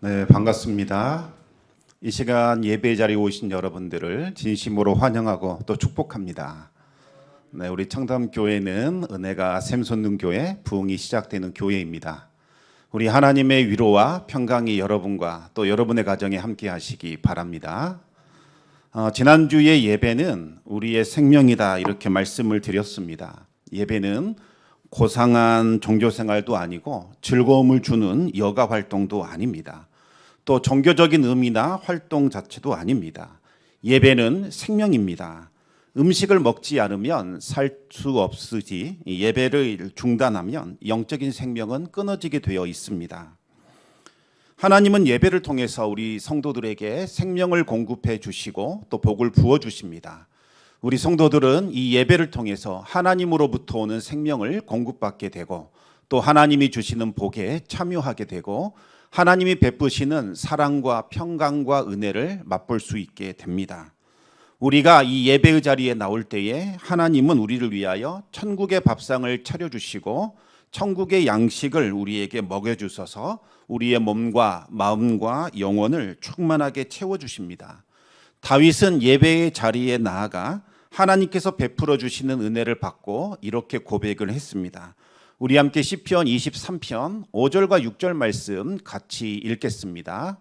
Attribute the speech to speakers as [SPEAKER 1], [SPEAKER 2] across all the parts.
[SPEAKER 1] 네, 반갑습니다. 이 시간 예배 자리에 오신 여러분들을 진심으로 환영하고 또 축복합니다. 네, 우리 청담교회는 은혜가 샘솟는 교회, 부흥이 시작되는 교회입니다. 우리 하나님의 위로와 평강이 여러분과 또 여러분의 가정에 함께 하시기 바랍니다. 지난주의 예배는 우리의 생명이다 이렇게 말씀을 드렸습니다. 예배는 고상한 종교생활도 아니고 즐거움을 주는 여가 활동도 아닙니다. 또 종교적인 의미나 활동 자체도 아닙니다. 예배는 생명입니다. 음식을 먹지 않으면 살 수 없으지 예배를 중단하면 영적인 생명은 끊어지게 되어 있습니다. 하나님은 예배를 통해서 우리 성도들에게 생명을 공급해 주시고 또 복을 부어 주십니다. 우리 성도들은 이 예배를 통해서 하나님으로부터 오는 생명을 공급받게 되고 또 하나님이 주시는 복에 참여하게 되고 하나님이 베푸시는 사랑과 평강과 은혜를 맛볼 수 있게 됩니다. 우리가 이 예배의 자리에 나올 때에 하나님은 우리를 위하여 천국의 밥상을 차려주시고 천국의 양식을 우리에게 먹여주셔서 우리의 몸과 마음과 영혼을 충만하게 채워주십니다. 다윗은 예배의 자리에 나아가 하나님께서 베풀어 주시는 은혜를 받고 이렇게 고백을 했습니다. 우리 함께 시편 23편 5절과 6절 말씀 같이 읽겠습니다.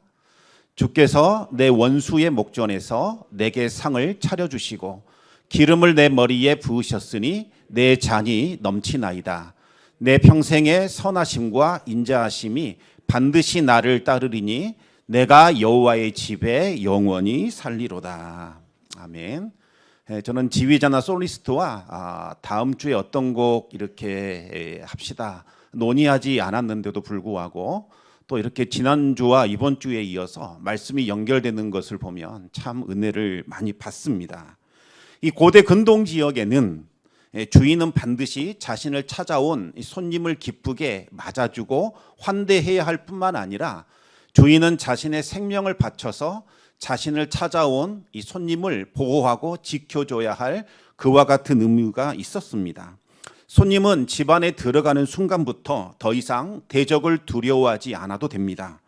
[SPEAKER 1] 주께서 내 원수의 목전에서 내게 상을 차려주시고 기름을 내 머리에 부으셨으니 내 잔이 넘치나이다. 내 평생의 선하심과 인자하심이 반드시 나를 따르리니 내가 여호와의 집에 영원히 살리로다. 아멘. 저는 지휘자나 솔리스트와 다음 주에 어떤 곡 이렇게 합시다 논의하지 않았는데도 불구하고 또 이렇게 지난주와 이번 주에 이어서 말씀이 연결되는 것을 보면 참 은혜를 많이 받습니다. 이 고대 근동 지역에는 주인은 반드시 자신을 찾아온 손님을 기쁘게 맞아주고 환대해야 할 뿐만 아니라 주인은 자신의 생명을 바쳐서 자신을 찾아온 이 손님을 보호하고 지켜줘야 할 그와 같은 의무가 있었습니다. 손님은 집안에 들어가는 순간부터 더 이상 대적을 두려워하지 않아도 됩니다.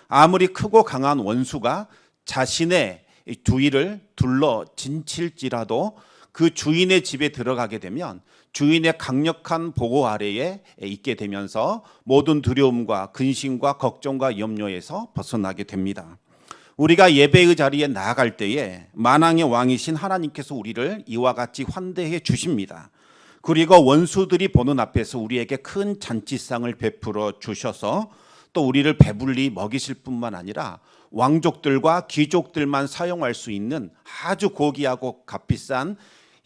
[SPEAKER 1] 아무리 크고 강한 원수가 자신의 주위를 둘러 진칠지라도 그 주인의 집에 들어가게 되면 주인의 강력한 보호 아래에 있게 되면서 모든 두려움과 근심과 걱정과 염려에서 벗어나게 됩니다. 우리가 예배의 자리에 나아갈 때에 만왕의 왕이신 하나님께서 우리를 이와 같이 환대해 주십니다. 그리고 원수들이 보는 앞에서 우리에게 큰 잔치상을 베풀어 주셔서 또 우리를 배불리 먹이실 뿐만 아니라 왕족들과 귀족들만 사용할 수 있는 아주 고귀하고 값비싼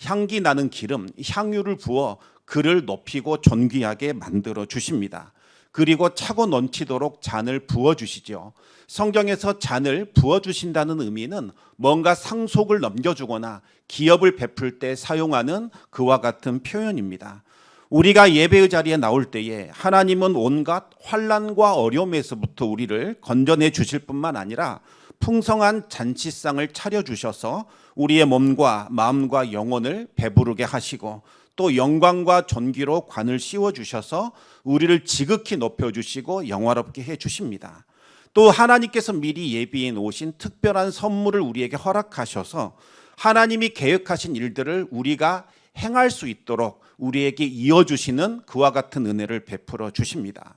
[SPEAKER 1] 향기 나는 기름, 향유를 부어 그를 높이고 존귀하게 만들어 주십니다. 그리고 차고 넘치도록 잔을 부어주시죠. 성경에서 잔을 부어주신다는 의미는 뭔가 상속을 넘겨주거나 기업을 베풀 때 사용하는 그와 같은 표현입니다. 우리가 예배의 자리에 나올 때에 하나님은 온갖 환난과 어려움에서부터 우리를 건져내 주실 뿐만 아니라 풍성한 잔치상을 차려주셔서 우리의 몸과 마음과 영혼을 배부르게 하시고 또 영광과 존귀로 관을 씌워주셔서 우리를 지극히 높여주시고 영화롭게 해주십니다. 또 하나님께서 미리 예비해 놓으신 특별한 선물을 우리에게 허락하셔서 하나님이 계획하신 일들을 우리가 행할 수 있도록 우리에게 이어주시는 그와 같은 은혜를 베풀어 주십니다.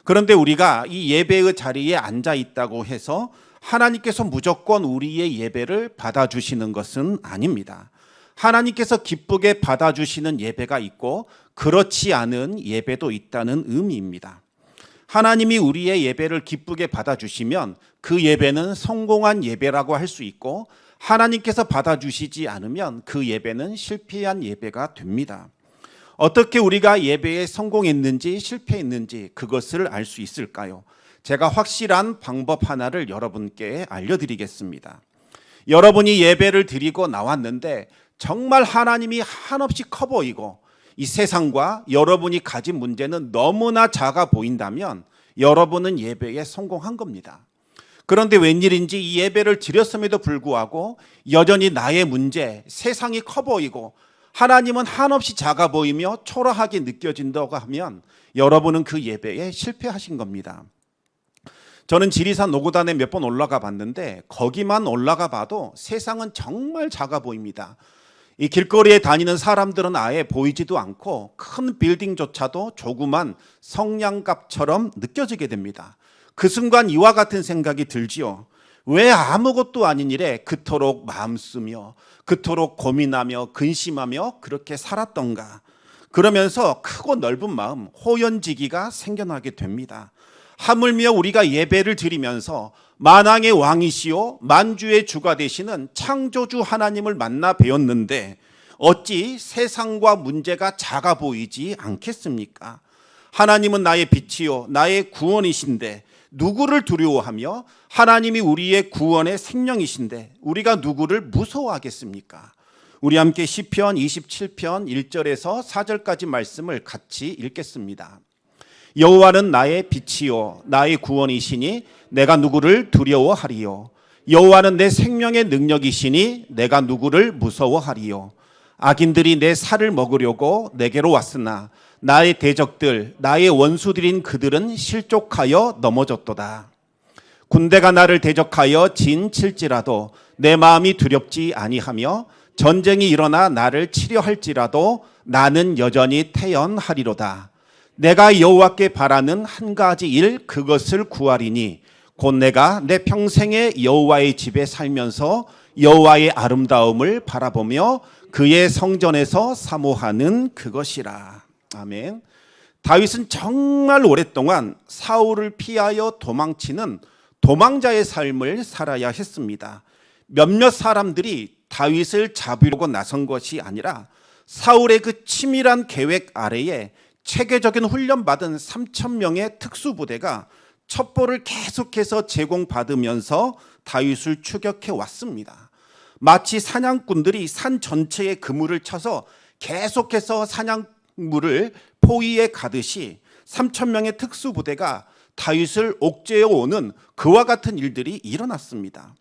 [SPEAKER 1] 그런데 우리가 이 예배의 자리에 앉아 있다고 해서 하나님께서 무조건 우리의 예배를 받아주시는 것은 아닙니다. 하나님께서 기쁘게 받아주시는 예배가 있고 그렇지 않은 예배도 있다는 의미입니다. 하나님이 우리의 예배를 기쁘게 받아주시면 그 예배는 성공한 예배라고 할 수 있고 하나님께서 받아주시지 않으면 그 예배는 실패한 예배가 됩니다. 어떻게 우리가 예배에 성공했는지 실패했는지 그것을 알 수 있을까요? 제가 확실한 방법 하나를 여러분께 알려드리겠습니다. 여러분이 예배를 드리고 나왔는데 정말 하나님이 한없이 커 보이고 이 세상과 여러분이 가진 문제는 너무나 작아 보인다면 여러분은 예배에 성공한 겁니다. 그런데 웬일인지 이 예배를 드렸음에도 불구하고 여전히 나의 문제, 세상이 커 보이고 하나님은 한없이 작아 보이며 초라하게 느껴진다고 하면 여러분은 그 예배에 실패하신 겁니다. 저는 지리산 노고단에 몇 번 올라가 봤는데 거기만 올라가 봐도 세상은 정말 작아 보입니다. 이 길거리에 다니는 사람들은 아예 보이지도 않고 큰 빌딩조차도 조그만 성냥갑처럼 느껴지게 됩니다. 그 순간 이와 같은 생각이 들지요. 왜 아무것도 아닌 일에 그토록 마음 쓰며 그토록 고민하며 근심하며 그렇게 살았던가. 그러면서 크고 넓은 마음, 호연지기가 생겨나게 됩니다. 하물며 우리가 예배를 드리면서 만왕의 왕이시오 만주의 주가 되시는 창조주 하나님을 만나 배웠는데 어찌 세상과 문제가 작아 보이지 않겠습니까? 하나님은 나의 빛이요 나의 구원이신데 누구를 두려워하며 하나님이 우리의 구원의 생명이신데 우리가 누구를 무서워하겠습니까? 우리 함께 시편 27편 1절에서 4절까지 말씀을 같이 읽겠습니다. 여호와는 나의 빛이요 나의 구원이시니 내가 누구를 두려워하리요. 여호와는 내 생명의 능력이시니 내가 누구를 무서워하리요. 악인들이 내 살을 먹으려고 내게로 왔으나 나의 대적들 나의 원수들인 그들은 실족하여 넘어졌도다. 군대가 나를 대적하여 진칠지라도 내 마음이 두렵지 아니하며 전쟁이 일어나 나를 치려할지라도 나는 여전히 태연하리로다. 내가 여호와께 바라는 한 가지 일 그것을 구하리니 곧 내가 내 평생에 여호와의 집에 살면서 여호와의 아름다움을 바라보며 그의 성전에서 사모하는 그것이라. 아멘. 다윗은 정말 오랫동안 사울을 피하여 도망치는 도망자의 삶을 살아야 했습니다. 몇몇 사람들이 다윗을 잡으려고 나선 것이 아니라 사울의 그 치밀한 계획 아래에 체계적인 훈련받은 3,000명의 특수부대가 첩보를 계속해서 제공받으면서 다윗을 추격해 왔습니다. 마치 사냥꾼들이 산 전체에 그물을 쳐서 계속해서 사냥물을 포위해 가듯이 3,000명의 특수부대가 다윗을 옥죄어 오는 그와 같은 일들이 일어났습니다.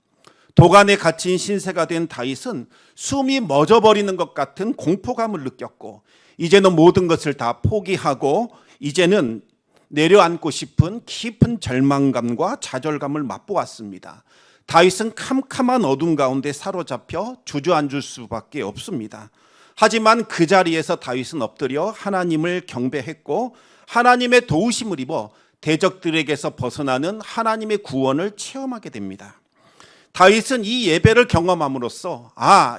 [SPEAKER 1] 도간에 갇힌 신세가 된 다윗은 숨이 멎어버리는 것 같은 공포감을 느꼈고 이제는 모든 것을 다 포기하고 이제는 내려앉고 싶은 깊은 절망감과 좌절감을 맛보았습니다. 다윗은 캄캄한 어둠 가운데 사로잡혀 주저앉을 수밖에 없습니다. 하지만 그 자리에서 다윗은 엎드려 하나님을 경배했고 하나님의 도우심을 입어 대적들에게서 벗어나는 하나님의 구원을 체험하게 됩니다. 다윗은 이 예배를 경험함으로써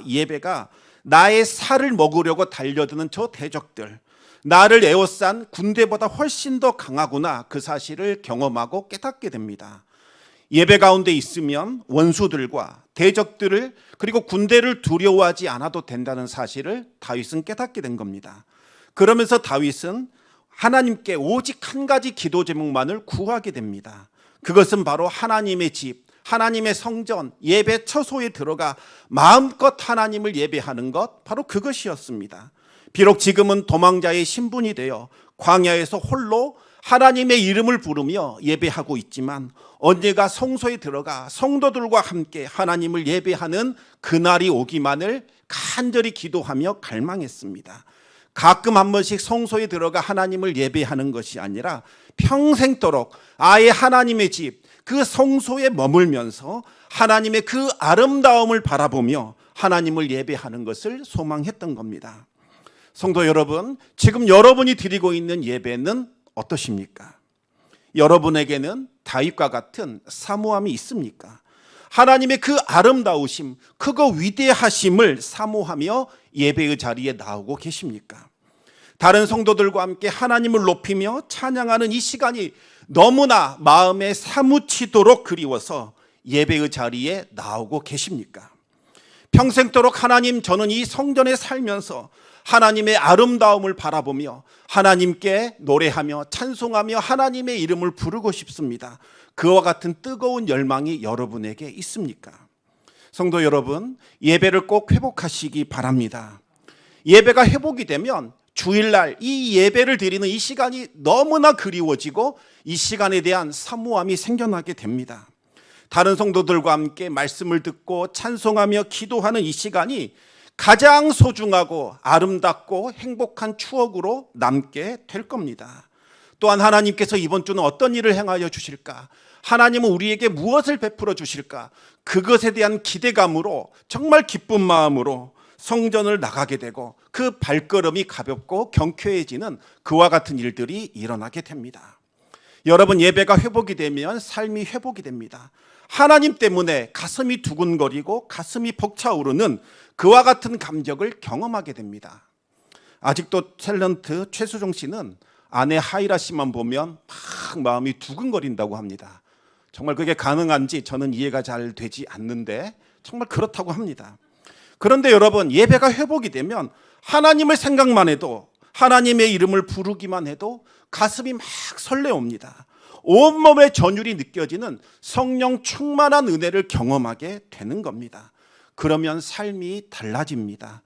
[SPEAKER 1] 이 예배가 나의 살을 먹으려고 달려드는 저 대적들, 나를 에워싼 군대보다 훨씬 더 강하구나 그 사실을 경험하고 깨닫게 됩니다. 예배 가운데 있으면 원수들과 대적들을 그리고 군대를 두려워하지 않아도 된다는 사실을 다윗은 깨닫게 된 겁니다. 그러면서 다윗은 하나님께 오직 한 가지 기도 제목만을 구하게 됩니다. 그것은 바로 하나님의 집, 하나님의 성전, 예배 처소에 들어가 마음껏 하나님을 예배하는 것, 바로 그것이었습니다. 비록 지금은 도망자의 신분이 되어 광야에서 홀로 하나님의 이름을 부르며 예배하고 있지만 언제가 성소에 들어가 성도들과 함께 하나님을 예배하는 그날이 오기만을 간절히 기도하며 갈망했습니다. 가끔 한 번씩 성소에 들어가 하나님을 예배하는 것이 아니라 평생도록 아예 하나님의 집, 그 성소에 머물면서 하나님의 그 아름다움을 바라보며 하나님을 예배하는 것을 소망했던 겁니다. 성도 여러분, 지금 여러분이 드리고 있는 예배는 어떠십니까? 여러분에게는 다윗과 같은 사모함이 있습니까? 하나님의 그 아름다우심, 그거 위대하심을 사모하며 예배의 자리에 나오고 계십니까? 다른 성도들과 함께 하나님을 높이며 찬양하는 이 시간이 너무나 마음에 사무치도록 그리워서 예배의 자리에 나오고 계십니까? 평생도록 하나님, 저는 이 성전에 살면서 하나님의 아름다움을 바라보며 하나님께 노래하며 찬송하며 하나님의 이름을 부르고 싶습니다. 그와 같은 뜨거운 열망이 여러분에게 있습니까? 성도 여러분, 예배를 꼭 회복하시기 바랍니다. 예배가 회복이 되면 주일날 이 예배를 드리는 이 시간이 너무나 그리워지고 이 시간에 대한 사모함이 생겨나게 됩니다. 다른 성도들과 함께 말씀을 듣고 찬송하며 기도하는 이 시간이 가장 소중하고 아름답고 행복한 추억으로 남게 될 겁니다. 또한 하나님께서 이번 주는 어떤 일을 행하여 주실까? 하나님은 우리에게 무엇을 베풀어 주실까? 그것에 대한 기대감으로 정말 기쁜 마음으로 성전을 나가게 되고 그 발걸음이 가볍고 경쾌해지는 그와 같은 일들이 일어나게 됩니다. 여러분, 예배가 회복이 되면 삶이 회복이 됩니다. 하나님 때문에 가슴이 두근거리고 가슴이 벅차오르는 그와 같은 감격을 경험하게 됩니다. 아직도 탤런트 최수종 씨는 아내 하이라 씨만 보면 막 마음이 두근거린다고 합니다. 정말 그게 가능한지 저는 이해가 잘 되지 않는데 정말 그렇다고 합니다. 그런데 여러분, 예배가 회복이 되면 하나님을 생각만 해도, 하나님의 이름을 부르기만 해도 가슴이 막 설레옵니다. 온몸의 전율이 느껴지는 성령 충만한 은혜를 경험하게 되는 겁니다. 그러면 삶이 달라집니다.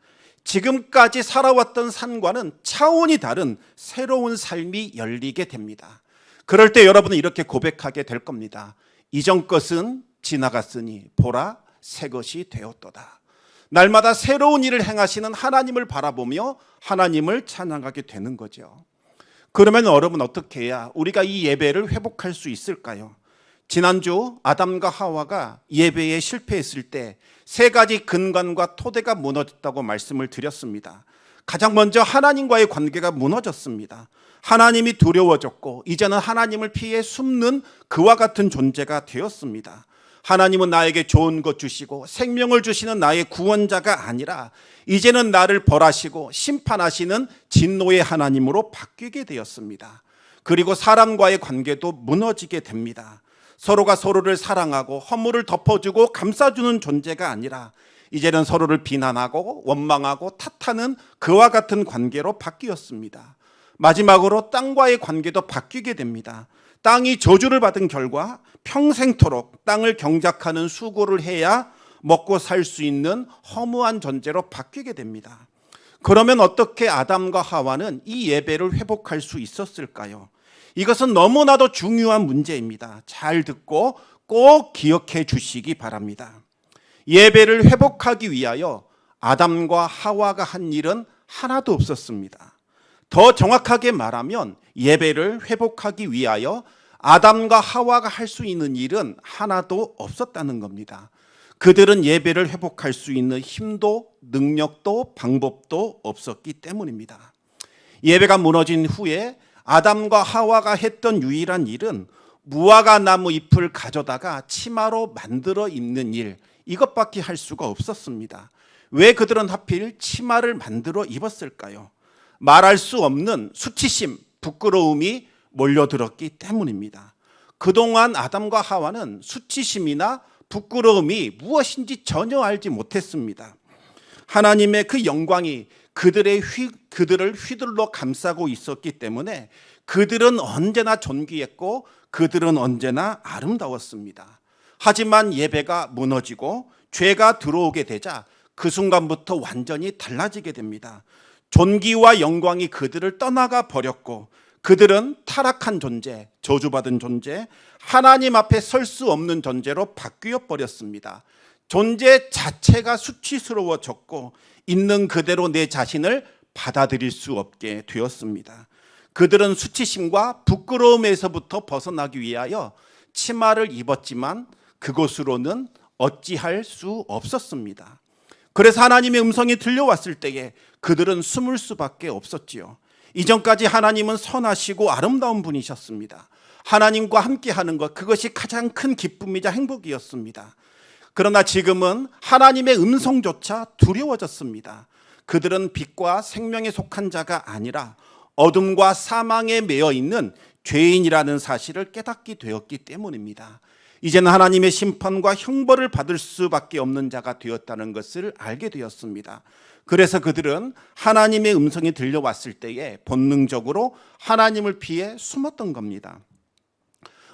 [SPEAKER 1] 지금까지 살아왔던 삶과는 차원이 다른 새로운 삶이 열리게 됩니다. 그럴 때 여러분은 이렇게 고백하게 될 겁니다. 이전 것은 지나갔으니 보라 새 것이 되었도다. 날마다 새로운 일을 행하시는 하나님을 바라보며 하나님을 찬양하게 되는 거죠. 그러면 여러분, 어떻게 해야 우리가 이 예배를 회복할 수 있을까요? 지난주 아담과 하와가 예배에 실패했을 때 세 가지 근간과 토대가 무너졌다고 말씀을 드렸습니다. 가장 먼저 하나님과의 관계가 무너졌습니다. 하나님이 두려워졌고 이제는 하나님을 피해 숨는 그와 같은 존재가 되었습니다. 하나님은 나에게 좋은 것 주시고 생명을 주시는 나의 구원자가 아니라 이제는 나를 벌하시고 심판하시는 진노의 하나님으로 바뀌게 되었습니다. 그리고 사람과의 관계도 무너지게 됩니다. 서로가 서로를 사랑하고 허물을 덮어주고 감싸주는 존재가 아니라 이제는 서로를 비난하고 원망하고 탓하는 그와 같은 관계로 바뀌었습니다. 마지막으로 땅과의 관계도 바뀌게 됩니다. 땅이 저주를 받은 결과 평생토록 땅을 경작하는 수고를 해야 먹고 살 수 있는 허무한 존재로 바뀌게 됩니다. 그러면 어떻게 아담과 하와는 이 예배를 회복할 수 있었을까요? 이것은 너무나도 중요한 문제입니다. 잘 듣고 꼭 기억해 주시기 바랍니다. 예배를 회복하기 위하여 아담과 하와가 한 일은 하나도 없었습니다. 더 정확하게 말하면 예배를 회복하기 위하여 아담과 하와가 할 수 있는 일은 하나도 없었다는 겁니다. 그들은 예배를 회복할 수 있는 힘도 능력도 방법도 없었기 때문입니다. 예배가 무너진 후에 아담과 하와가 했던 유일한 일은 무화과 나무 잎을 가져다가 치마로 만들어 입는 일, 이것밖에 할 수가 없었습니다. 왜 그들은 하필 치마를 만들어 입었을까요? 말할 수 없는 수치심, 부끄러움이 몰려들었기 때문입니다. 그동안 아담과 하와는 수치심이나 부끄러움이 무엇인지 전혀 알지 못했습니다. 하나님의 그 영광이 그들을 휘둘러 감싸고 있었기 때문에 그들은 언제나 존귀했고 그들은 언제나 아름다웠습니다. 하지만 예배가 무너지고 죄가 들어오게 되자 그 순간부터 완전히 달라지게 됩니다. 존귀와 영광이 그들을 떠나가 버렸고 그들은 타락한 존재, 저주받은 존재, 하나님 앞에 설 수 없는 존재로 바뀌어 버렸습니다. 존재 자체가 수치스러워졌고 있는 그대로 내 자신을 받아들일 수 없게 되었습니다. 그들은 수치심과 부끄러움에서부터 벗어나기 위하여 치마를 입었지만 그곳으로는 어찌할 수 없었습니다. 그래서 하나님의 음성이 들려왔을 때에 그들은 숨을 수밖에 없었지요. 이전까지 하나님은 선하시고 아름다운 분이셨습니다. 하나님과 함께하는 것, 그것이 가장 큰 기쁨이자 행복이었습니다. 그러나 지금은 하나님의 음성조차 두려워졌습니다. 그들은 빛과 생명에 속한 자가 아니라 어둠과 사망에 매여 있는 죄인이라는 사실을 깨닫게 되었기 때문입니다. 이제는 하나님의 심판과 형벌을 받을 수밖에 없는 자가 되었다는 것을 알게 되었습니다. 그래서 그들은 하나님의 음성이 들려왔을 때에 본능적으로 하나님을 피해 숨었던 겁니다.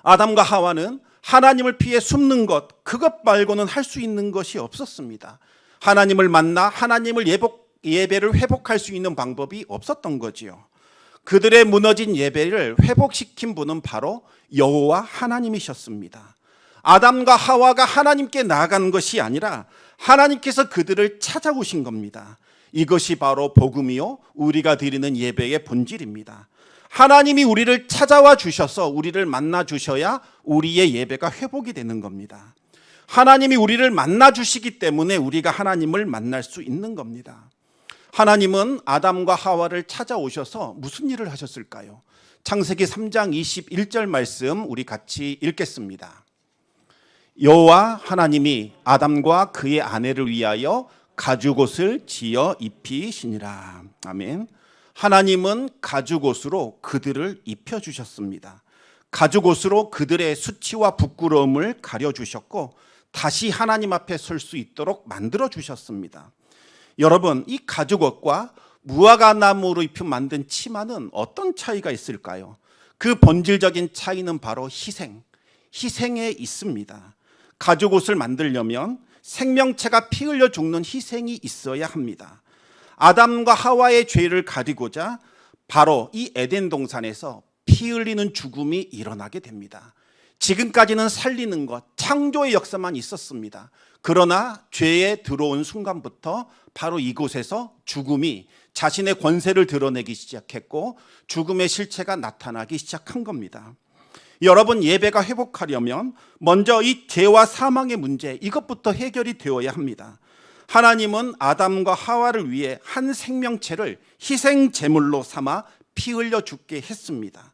[SPEAKER 1] 아담과 하와는 하나님을 피해 숨는 것, 그것 말고는 할 수 있는 것이 없었습니다. 하나님을 만나 하나님을 예배를 회복할 수 있는 방법이 없었던 거지요. 그들의 무너진 예배를 회복시킨 분은 바로 여호와 하나님이셨습니다. 아담과 하와가 하나님께 나아간 것이 아니라 하나님께서 그들을 찾아오신 겁니다. 이것이 바로 복음이요 우리가 드리는 예배의 본질입니다. 하나님이 우리를 찾아와 주셔서 우리를 만나 주셔야 우리의 예배가 회복이 되는 겁니다. 하나님이 우리를 만나 주시기 때문에 우리가 하나님을 만날 수 있는 겁니다. 하나님은 아담과 하와를 찾아오셔서 무슨 일을 하셨을까요? 창세기 3장 21절 말씀 우리 같이 읽겠습니다. 여호와 하나님이 아담과 그의 아내를 위하여 가죽옷을 지어 입히시니라. 아멘. 하나님은 가죽옷으로 그들을 입혀주셨습니다. 가죽옷으로 그들의 수치와 부끄러움을 가려주셨고 다시 하나님 앞에 설 수 있도록 만들어주셨습니다. 여러분, 이 가죽옷과 무화과나무로 입혀 만든 치마는 어떤 차이가 있을까요? 그 본질적인 차이는 바로 희생에 있습니다. 가죽옷을 만들려면 생명체가 피 흘려 죽는 희생이 있어야 합니다. 아담과 하와의 죄를 가리고자 바로 이 에덴 동산에서 피 흘리는 죽음이 일어나게 됩니다. 지금까지는 살리는 것, 창조의 역사만 있었습니다. 그러나 죄에 들어온 순간부터 바로 이곳에서 죽음이 자신의 권세를 드러내기 시작했고 죽음의 실체가 나타나기 시작한 겁니다. 여러분, 예배가 회복하려면 먼저 이 죄와 사망의 문제, 이것부터 해결이 되어야 합니다. 하나님은 아담과 하와를 위해 한 생명체를 희생 제물로 삼아 피 흘려 죽게 했습니다.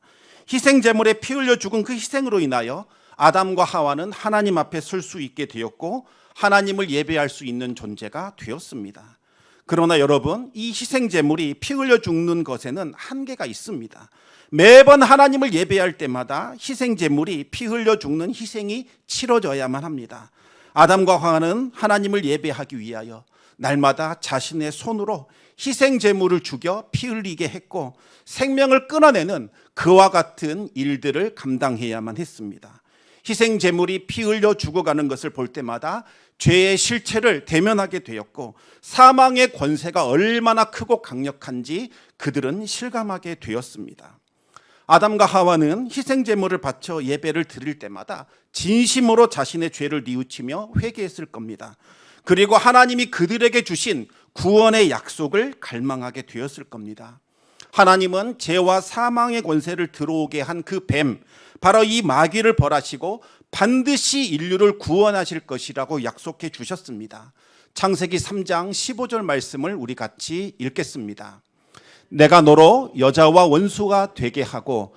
[SPEAKER 1] 희생 제물에 피 흘려 죽은 그 희생으로 인하여 아담과 하와는 하나님 앞에 설 수 있게 되었고 하나님을 예배할 수 있는 존재가 되었습니다. 그러나 여러분, 이 희생 제물이 피 흘려 죽는 것에는 한계가 있습니다. 매번 하나님을 예배할 때마다 희생 제물이 피 흘려 죽는 희생이 치러져야만 합니다. 아담과 하와는 하나님을 예배하기 위하여 날마다 자신의 손으로 희생 제물을 죽여 피 흘리게 했고 생명을 끊어내는 그와 같은 일들을 감당해야만 했습니다. 희생 제물이 피 흘려 죽어가는 것을 볼 때마다 죄의 실체를 대면하게 되었고 사망의 권세가 얼마나 크고 강력한지 그들은 실감하게 되었습니다. 아담과 하와는 희생 제물을 바쳐 예배를 드릴 때마다 진심으로 자신의 죄를 뉘우치며 회개했을 겁니다. 그리고 하나님이 그들에게 주신 구원의 약속을 갈망하게 되었을 겁니다. 하나님은 죄와 사망의 권세를 들어오게 한 그 뱀, 바로 이 마귀를 벌하시고 반드시 인류를 구원하실 것이라고 약속해 주셨습니다. 창세기 3장 15절 말씀을 우리 같이 읽겠습니다. 내가 너로 여자와 원수가 되게 하고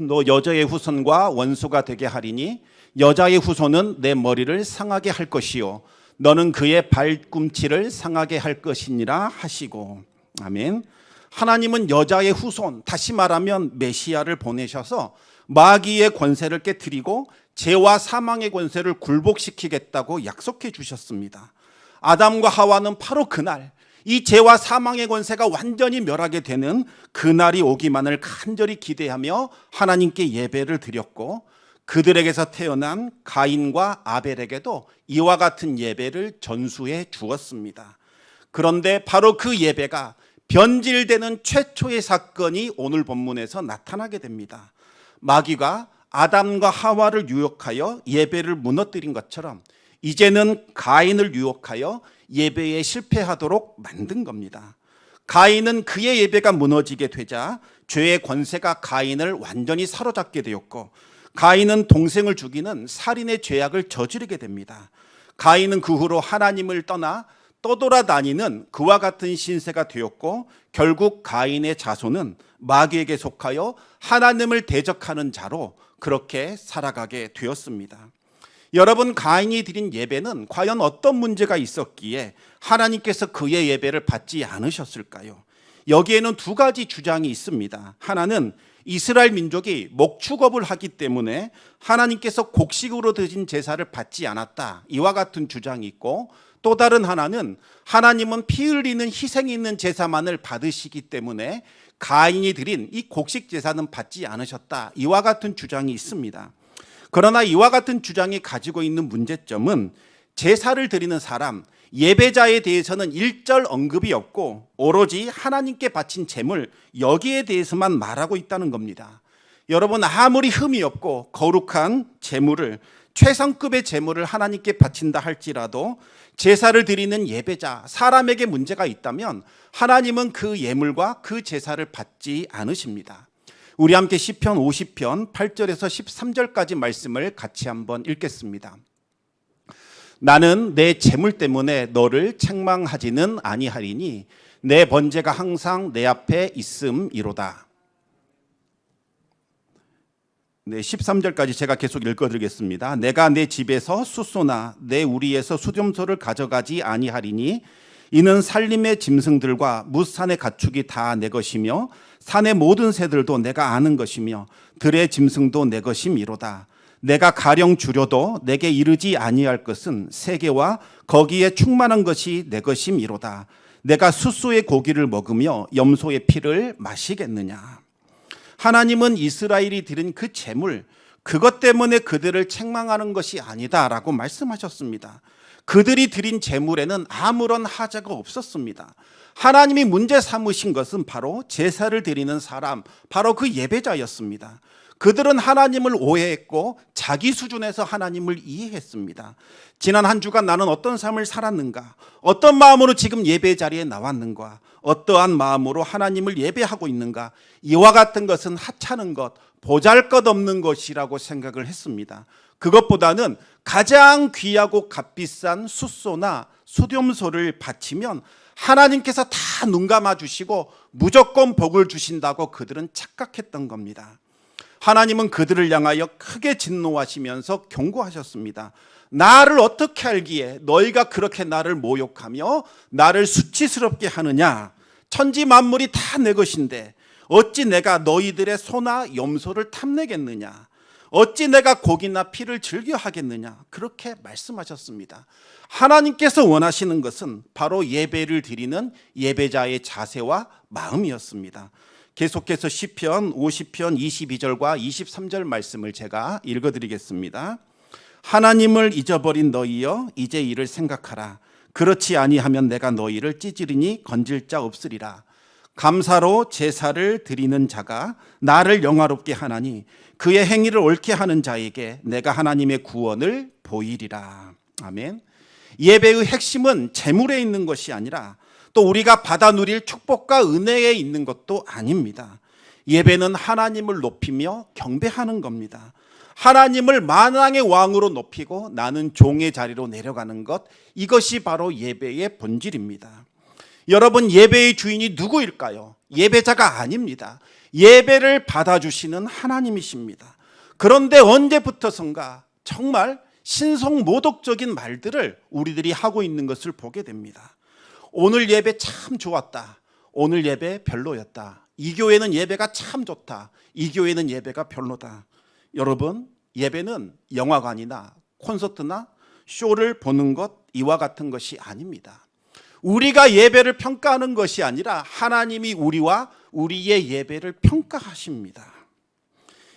[SPEAKER 1] 너 여자의 후손과 원수가 되게 하리니 여자의 후손은 내 머리를 상하게 할 것이요 너는 그의 발꿈치를 상하게 할 것이니라 하시고. 아멘. 하나님은 여자의 후손, 다시 말하면 메시아를 보내셔서 마귀의 권세를 깨뜨리고 죄와 사망의 권세를 굴복시키겠다고 약속해 주셨습니다. 아담과 하와는 바로 그날 이 죄와 사망의 권세가 완전히 멸하게 되는 그날이 오기만을 간절히 기대하며 하나님께 예배를 드렸고 그들에게서 태어난 가인과 아벨에게도 이와 같은 예배를 전수해 주었습니다. 그런데 바로 그 예배가 변질되는 최초의 사건이 오늘 본문에서 나타나게 됩니다. 마귀가 아담과 하와를 유혹하여 예배를 무너뜨린 것처럼 이제는 가인을 유혹하여 예배에 실패하도록 만든 겁니다. 가인은 그의 예배가 무너지게 되자 죄의 권세가 가인을 완전히 사로잡게 되었고 가인은 동생을 죽이는 살인의 죄악을 저지르게 됩니다. 가인은 그 후로 하나님을 떠나 떠돌아다니는 그와 같은 신세가 되었고 결국 가인의 자손은 마귀에게 속하여 하나님을 대적하는 자로 그렇게 살아가게 되었습니다. 여러분, 가인이 드린 예배는 과연 어떤 문제가 있었기에 하나님께서 그의 예배를 받지 않으셨을까요? 여기에는 두 가지 주장이 있습니다. 하나는 이스라엘 민족이 목축업을 하기 때문에 하나님께서 곡식으로 드신 제사를 받지 않았다, 이와 같은 주장이 있고 또 다른 하나는 하나님은 피 흘리는 희생이 있는 제사만을 받으시기 때문에 가인이 드린 이 곡식 제사는 받지 않으셨다, 이와 같은 주장이 있습니다. 그러나 이와 같은 주장이 가지고 있는 문제점은 제사를 드리는 사람, 예배자에 대해서는 일절 언급이 없고 오로지 하나님께 바친 제물, 여기에 대해서만 말하고 있다는 겁니다. 여러분, 아무리 흠이 없고 거룩한 제물을, 최상급의 제물을 하나님께 바친다 할지라도 제사를 드리는 예배자, 사람에게 문제가 있다면 하나님은 그 예물과 그 제사를 받지 않으십니다. 우리 함께 시편 50편 8절에서 13절까지 말씀을 같이 한번 읽겠습니다. 나는 내 재물 때문에 너를 책망하지는 아니하리니 내 번제가 항상 내 앞에 있음이로다. 네, 13절까지 제가 계속 읽어드리겠습니다. 내가 내 집에서 숫소나 내 우리에서 수렴소를 가져가지 아니하리니 이는 산림의 짐승들과 뭇산의 가축이 다 내 것이며 산의 모든 새들도 내가 아는 것이며 들의 짐승도 내 것임이로다. 내가 가령 주려도 내게 이르지 아니할 것은 세계와 거기에 충만한 것이 내 것임이로다. 내가 숫소의 고기를 먹으며 염소의 피를 마시겠느냐. 하나님은 이스라엘이 드린 그 재물, 그것 때문에 그들을 책망하는 것이 아니다라고 말씀하셨습니다. 그들이 드린 재물에는 아무런 하자가 없었습니다. 하나님이 문제 삼으신 것은 바로 제사를 드리는 사람, 바로 그 예배자였습니다. 그들은 하나님을 오해했고 자기 수준에서 하나님을 이해했습니다. 지난 한 주간 나는 어떤 삶을 살았는가? 어떤 마음으로 지금 예배 자리에 나왔는가? 어떠한 마음으로 하나님을 예배하고 있는가? 이와 같은 것은 하찮은 것, 보잘것없는 것이라고 생각을 했습니다. 그것보다는 가장 귀하고 값비싼 숫소나 수렴소를 바치면 하나님께서 다 눈 감아 주시고 무조건 복을 주신다고 그들은 착각했던 겁니다. 하나님은 그들을 향하여 크게 진노하시면서 경고하셨습니다. 나를 어떻게 알기에 너희가 그렇게 나를 모욕하며 나를 수치스럽게 하느냐. 천지 만물이 다 내 것인데 어찌 내가 너희들의 소나 염소를 탐내겠느냐. 어찌 내가 고기나 피를 즐겨 하겠느냐. 그렇게 말씀하셨습니다. 하나님께서 원하시는 것은 바로 예배를 드리는 예배자의 자세와 마음이었습니다. 계속해서 시편 50편 22절과 23절 말씀을 제가 읽어드리겠습니다. 하나님을 잊어버린 너희여 이제 이를 생각하라. 그렇지 아니하면 내가 너희를 찌질이니 건질 자 없으리라. 감사로 제사를 드리는 자가 나를 영화롭게 하나니 그의 행위를 옳게 하는 자에게 내가 하나님의 구원을 보이리라. 아멘. 예배의 핵심은 재물에 있는 것이 아니라 또 우리가 받아 누릴 축복과 은혜에 있는 것도 아닙니다. 예배는 하나님을 높이며 경배하는 겁니다. 하나님을 만왕의 왕으로 높이고 나는 종의 자리로 내려가는 것, 이것이 바로 예배의 본질입니다. 여러분, 예배의 주인이 누구일까요? 예배자가 아닙니다. 예배를 받아주시는 하나님이십니다. 그런데 언제부터선가 정말 신성모독적인 말들을 우리들이 하고 있는 것을 보게 됩니다. 오늘 예배 참 좋았다. 오늘 예배 별로였다. 이 교회는 예배가 참 좋다. 이 교회는 예배가 별로다. 여러분, 예배는 영화관이나 콘서트나 쇼를 보는 것, 이와 같은 것이 아닙니다. 우리가 예배를 평가하는 것이 아니라 하나님이 우리와 우리의 예배를 평가하십니다.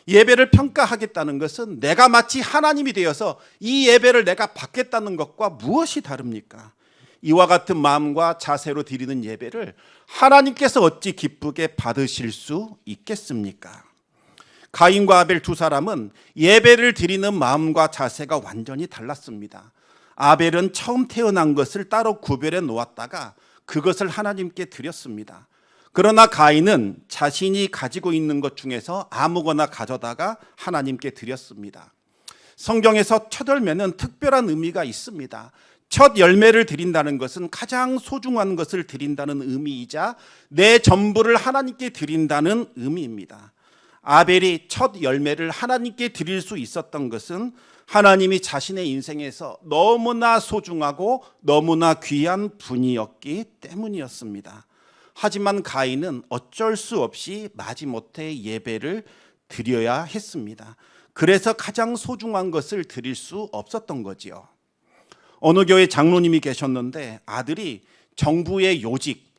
[SPEAKER 1] 예배를 평가하겠다는 것은 내가 마치 하나님이 되어서 이 예배를 내가 받겠다는 것과 무엇이 다릅니까? 이와 같은 마음과 자세로 드리는 예배를 하나님께서 어찌 기쁘게 받으실 수 있겠습니까? 가인과 아벨 두 사람은 예배를 드리는 마음과 자세가 완전히 달랐습니다. 아벨은 처음 태어난 것을 따로 구별해 놓았다가 그것을 하나님께 드렸습니다. 그러나 가인은 자신이 가지고 있는 것 중에서 아무거나 가져다가 하나님께 드렸습니다. 성경에서 첫 열매는 특별한 의미가 있습니다. 첫 열매를 드린다는 것은 가장 소중한 것을 드린다는 의미이자 내 전부를 하나님께 드린다는 의미입니다. 아벨이 첫 열매를 하나님께 드릴 수 있었던 것은 하나님이 자신의 인생에서 너무나 소중하고 너무나 귀한 분이었기 때문이었습니다. 하지만 가인은 어쩔 수 없이 마지못해 예배를 드려야 했습니다. 그래서 가장 소중한 것을 드릴 수 없었던 거지요. 어느 교회 장로님이 계셨는데 아들이 정부의 요직,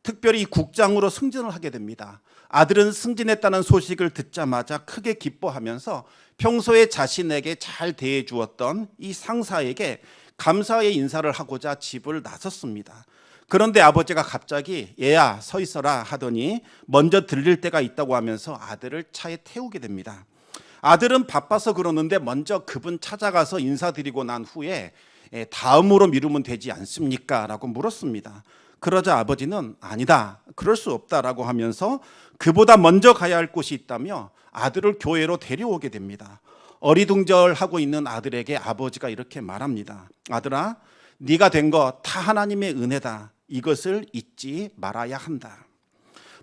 [SPEAKER 1] 특별히 국장으로 승진을 하게 됩니다. 아들은 승진했다는 소식을 듣자마자 크게 기뻐하면서 평소에 자신에게 잘 대해 주었던 이 상사에게 감사의 인사를 하고자 집을 나섰습니다. 그런데 아버지가 갑자기 얘야 서 있어라 하더니 먼저 들릴 때가 있다고 하면서 아들을 차에 태우게 됩니다. 아들은 바빠서 그러는데 먼저 그분 찾아가서 인사드리고 난 후에 다음으로 미루면 되지 않습니까? 라고 물었습니다. 그러자 아버지는 아니다, 그럴 수 없다라고 하면서 그보다 먼저 가야 할 곳이 있다며 아들을 교회로 데려오게 됩니다. 어리둥절하고 있는 아들에게 아버지가 이렇게 말합니다. 아들아, 네가 된 거 다 하나님의 은혜다. 이것을 잊지 말아야 한다.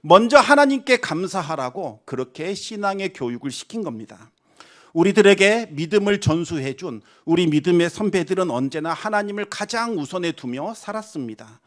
[SPEAKER 1] 먼저 하나님께 감사하라고 그렇게 신앙의 교육을 시킨 겁니다. 우리들에게 믿음을 전수해 준 우리 믿음의 선배들은 언제나 하나님을 가장 우선에 두며 살았습니다.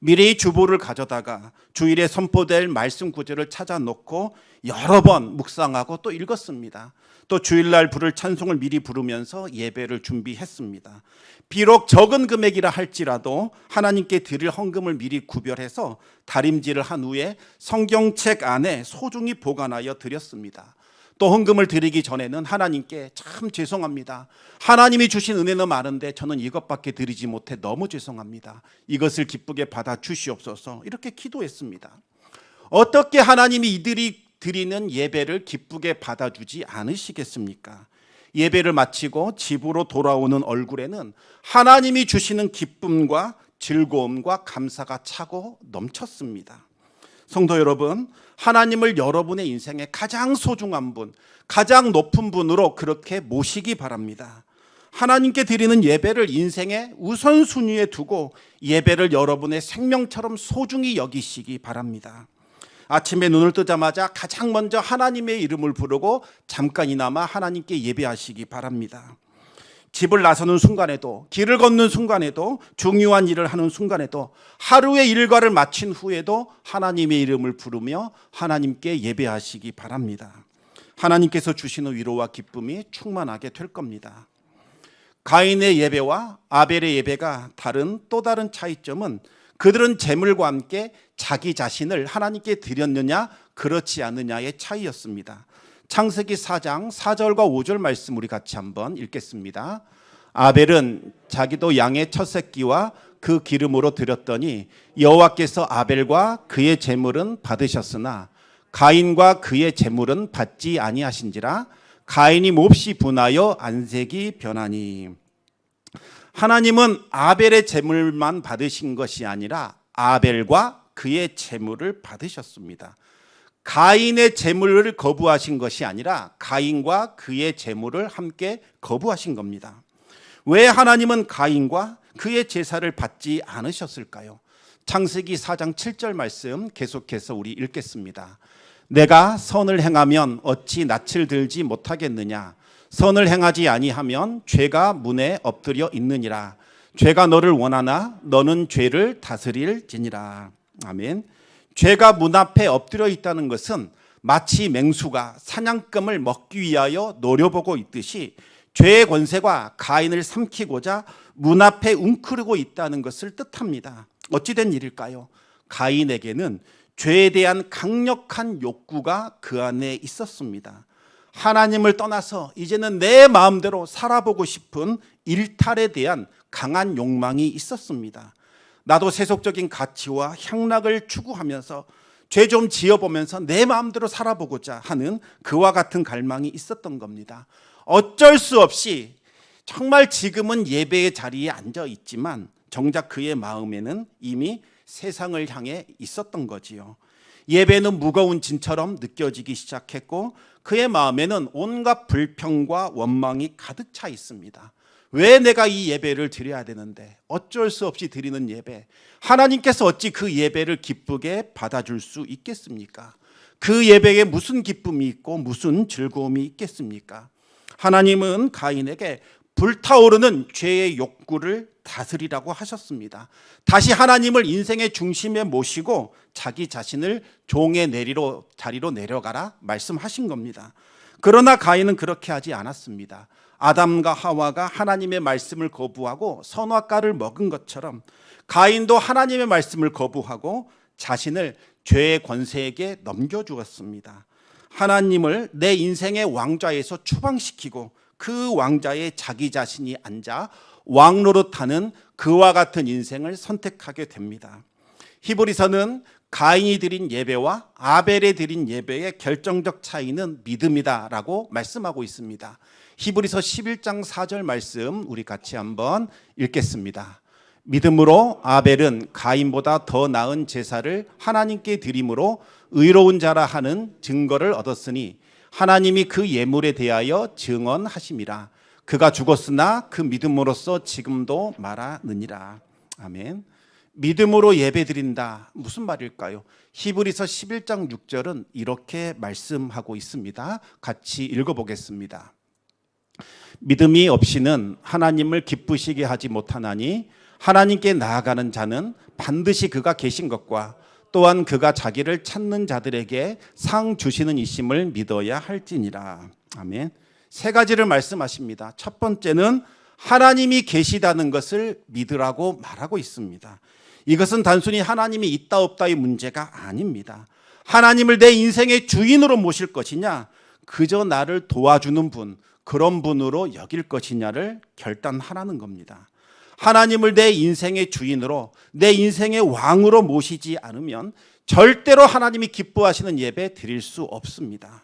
[SPEAKER 1] 미래의 주보를 가져다가 주일에 선포될 말씀 구절을 찾아 놓고 여러 번 묵상하고 또 읽었습니다. 또 주일날 부를 찬송을 미리 부르면서 예배를 준비했습니다. 비록 적은 금액이라 할지라도 하나님께 드릴 헌금을 미리 구별해서 다림질을 한 후에 성경책 안에 소중히 보관하여 드렸습니다. 또 헌금을 드리기 전에는 하나님께 참 죄송합니다. 하나님이 주신 은혜는 많은데 저는 이것밖에 드리지 못해 너무 죄송합니다. 이것을 기쁘게 받아 주시옵소서, 이렇게 기도했습니다. 어떻게 하나님이 이들이 드리는 예배를 기쁘게 받아주지 않으시겠습니까? 예배를 마치고 집으로 돌아오는 얼굴에는 하나님이 주시는 기쁨과 즐거움과 감사가 차고 넘쳤습니다. 성도 여러분, 하나님을 여러분의 인생에 가장 소중한 분, 가장 높은 분으로 그렇게 모시기 바랍니다. 하나님께 드리는 예배를 인생의 우선순위에 두고 예배를 여러분의 생명처럼 소중히 여기시기 바랍니다. 아침에 눈을 뜨자마자 가장 먼저 하나님의 이름을 부르고 잠깐이나마 하나님께 예배하시기 바랍니다. 집을 나서는 순간에도, 길을 걷는 순간에도, 중요한 일을 하는 순간에도, 하루의 일과를 마친 후에도 하나님의 이름을 부르며 하나님께 예배하시기 바랍니다. 하나님께서 주시는 위로와 기쁨이 충만하게 될 겁니다. 가인의 예배와 아벨의 예배가 또 다른 차이점은 그들은 제물과 함께 자기 자신을 하나님께 드렸느냐 그렇지 않느냐의 차이였습니다. 창세기 4장 4절과 5절 말씀 우리 같이 한번 읽겠습니다. 아벨은 자기도 양의 첫 새끼와 그 기름으로 드렸더니 여호와께서 아벨과 그의 제물은 받으셨으나 가인과 그의 제물은 받지 아니하신지라. 가인이 몹시 분하여 안색이 변하니. 하나님은 아벨의 제물만 받으신 것이 아니라 아벨과 그의 제물을 받으셨습니다. 가인의 제물을 거부하신 것이 아니라 가인과 그의 제물을 함께 거부하신 겁니다. 왜 하나님은 가인과 그의 제사를 받지 않으셨을까요? 창세기 4장 7절 말씀 계속해서 우리 읽겠습니다. 내가 선을 행하면 어찌 낯을 들지 못하겠느냐? 선을 행하지 아니하면 죄가 문에 엎드려 있느니라. 죄가 너를 원하나 너는 죄를 다스릴지니라. 아멘. 죄가 문 앞에 엎드려 있다는 것은 마치 맹수가 사냥감을 먹기 위하여 노려보고 있듯이 죄의 권세가 가인을 삼키고자 문 앞에 웅크리고 있다는 것을 뜻합니다. 어찌된 일일까요? 가인에게는 죄에 대한 강력한 욕구가 그 안에 있었습니다. 하나님을 떠나서 이제는 내 마음대로 살아보고 싶은 일탈에 대한 강한 욕망이 있었습니다. 나도 세속적인 가치와 향락을 추구하면서 죄 좀 지어보면서 내 마음대로 살아보고자 하는 그와 같은 갈망이 있었던 겁니다. 어쩔 수 없이 정말 지금은 예배의 자리에 앉아 있지만 정작 그의 마음에는 이미 세상을 향해 있었던 거지요. 예배는 무거운 짐처럼 느껴지기 시작했고 그의 마음에는 온갖 불평과 원망이 가득 차 있습니다. 왜 내가 이 예배를 드려야 되는데, 어쩔 수 없이 드리는 예배, 하나님께서 어찌 그 예배를 기쁘게 받아줄 수 있겠습니까? 그 예배에 무슨 기쁨이 있고 무슨 즐거움이 있겠습니까? 하나님은 가인에게 불타오르는 죄의 욕구를 다스리라고 하셨습니다. 다시 하나님을 인생의 중심에 모시고 자기 자신을 종의 자리로 내려가라 말씀하신 겁니다. 그러나 가인은 그렇게 하지 않았습니다. 아담과 하와가 하나님의 말씀을 거부하고 선악과를 먹은 것처럼 가인도 하나님의 말씀을 거부하고 자신을 죄의 권세에게 넘겨주었습니다. 하나님을 내 인생의 왕좌에서 추방시키고 그 왕좌에 자기 자신이 앉아 왕노릇하는 그와 같은 인생을 선택하게 됩니다. 히브리서는 가인이 드린 예배와 아벨이 드린 예배의 결정적 차이는 믿음이다라고 말씀하고 있습니다. 히브리서 11장 4절 말씀 우리 같이 한번 읽겠습니다. 믿음으로 아벨은 가인보다 더 나은 제사를 하나님께 드림으로 의로운 자라 하는 증거를 얻었으니 하나님이 그 예물에 대하여 증언하심이라. 그가 죽었으나 그 믿음으로써 지금도 말하느니라. 아멘. 믿음으로 예배드린다. 무슨 말일까요? 히브리서 11장 6절은 이렇게 말씀하고 있습니다. 같이 읽어보겠습니다. 믿음이 없이는 하나님을 기쁘시게 하지 못하나니 하나님께 나아가는 자는 반드시 그가 계신 것과 또한 그가 자기를 찾는 자들에게 상 주시는 이심을 믿어야 할지니라. 아멘. 세 가지를 말씀하십니다. 첫 번째는 하나님이 계시다는 것을 믿으라고 말하고 있습니다. 이것은 단순히 하나님이 있다 없다의 문제가 아닙니다. 하나님을 내 인생의 주인으로 모실 것이냐, 그저 나를 도와주는 분, 그런 분으로 여길 것이냐를 결단하라는 겁니다. 하나님을 내 인생의 주인으로, 내 인생의 왕으로 모시지 않으면 절대로 하나님이 기뻐하시는 예배 드릴 수 없습니다.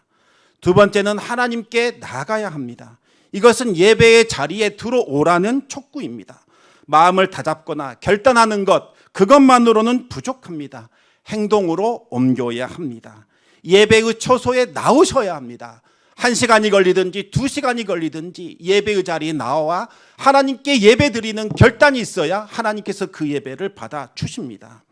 [SPEAKER 1] 두 번째는 하나님께 나가야 합니다. 이것은 예배의 자리에 들어오라는 촉구입니다. 마음을 다잡거나 결단하는 것, 그것만으로는 부족합니다. 행동으로 옮겨야 합니다. 예배의 처소에 나오셔야 합니다. 1시간이 걸리든지 2시간이 걸리든지 예배의 자리에 나와 하나님께 예배 드리는 결단이 있어야 하나님께서 그 예배를 받아 주십니다.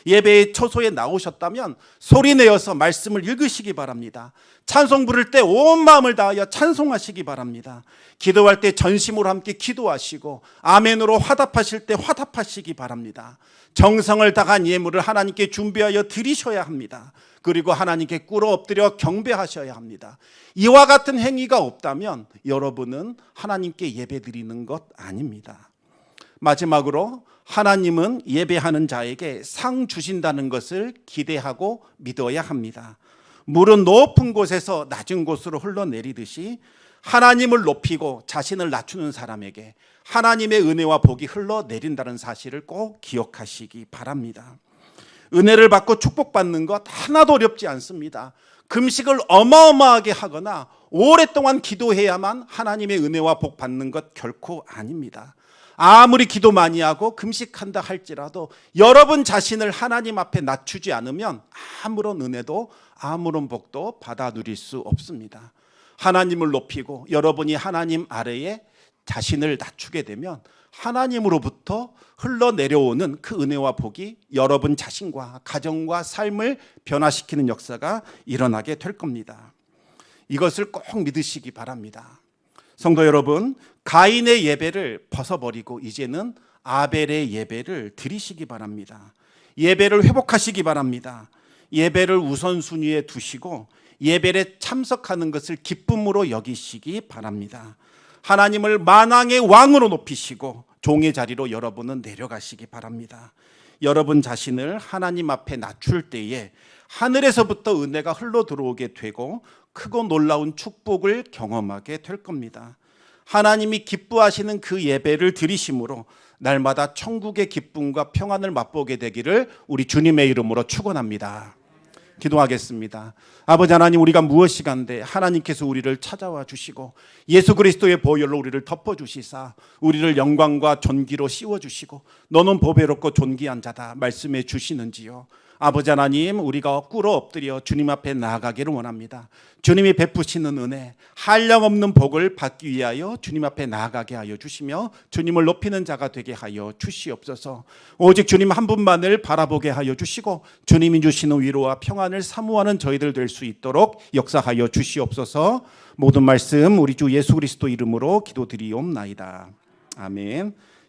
[SPEAKER 1] 예배의 처소에 나오셨다면 소리내어서 말씀을 읽으시기 바랍니다. 찬송 부를 때 온 마음을 다하여 찬송하시기 바랍니다. 기도할 때 전심으로 함께 기도하시고 아멘으로 화답하실 때 화답하시기 바랍니다. 정성을 다한 예물을 하나님께 준비하여 드리셔야 합니다. 그리고 하나님께 꿇어 엎드려 경배하셔야 합니다. 이와 같은 행위가 없다면 여러분은 하나님께 예배 드리는 것 아닙니다. 마지막으로 하나님은 예배하는 자에게 상 주신다는 것을 기대하고 믿어야 합니다. 물은 높은 곳에서 낮은 곳으로 흘러내리듯이 하나님을 높이고 자신을 낮추는 사람에게 하나님의 은혜와 복이 흘러내린다는 사실을 꼭 기억하시기 바랍니다. 은혜를 받고 축복받는 것 하나도 어렵지 않습니다. 금식을 어마어마하게 하거나 오랫동안 기도해야만 하나님의 은혜와 복 받는 것 결코 아닙니다. 아무리 기도 많이 하고 금식한다 할지라도 여러분 자신을 하나님 앞에 낮추지 않으면 아무런 은혜도 아무런 복도 받아 누릴 수 없습니다. 하나님을 높이고 여러분이 하나님 아래에 자신을 낮추게 되면 하나님으로부터 흘러내려오는 그 은혜와 복이 여러분 자신과 가정과 삶을 변화시키는 역사가 일어나게 될 겁니다. 이것을 꼭 믿으시기 바랍니다. 성도 여러분, 가인의 예배를 벗어버리고 이제는 아벨의 예배를 드리시기 바랍니다. 예배를 회복하시기 바랍니다. 예배를 우선순위에 두시고 예배에 참석하는 것을 기쁨으로 여기시기 바랍니다. 하나님을 만왕의 왕으로 높이시고 종의 자리로 여러분은 내려가시기 바랍니다. 여러분 자신을 하나님 앞에 낮출 때에 하늘에서부터 은혜가 흘러 들어오게 되고 크고 놀라운 축복을 경험하게 될 겁니다. 하나님이 기뻐하시는 그 예배를 드리심으로 날마다 천국의 기쁨과 평안을 맛보게 되기를 우리 주님의 이름으로 축원합니다. 기도하겠습니다. 아버지 하나님, 우리가 무엇이간데 하나님께서 우리를 찾아와 주시고 예수 그리스도의 보혈로 우리를 덮어주시사 우리를 영광과 존귀로 씌워주시고 너는 보배롭고 존귀한 자다 말씀해 주시는지요. 아버지 하나님, 우리가 꿇어 엎드려 주님 앞에 나아가기를 원합니다. 주님이 베푸시는 은혜, 한량없는 복을 받기 위하여 주님 앞에 나아가게 하여 주시며 주님을 높이는 자가 되게 하여 주시옵소서. 오직 주님 한 분만을 바라보게 하여 주시고 주님이 주시는 위로와 평안을 사모하는 저희들 될 수 있도록 역사하여 주시옵소서. 모든 말씀 우리 주 예수 그리스도 이름으로 기도드리옵나이다. 아멘.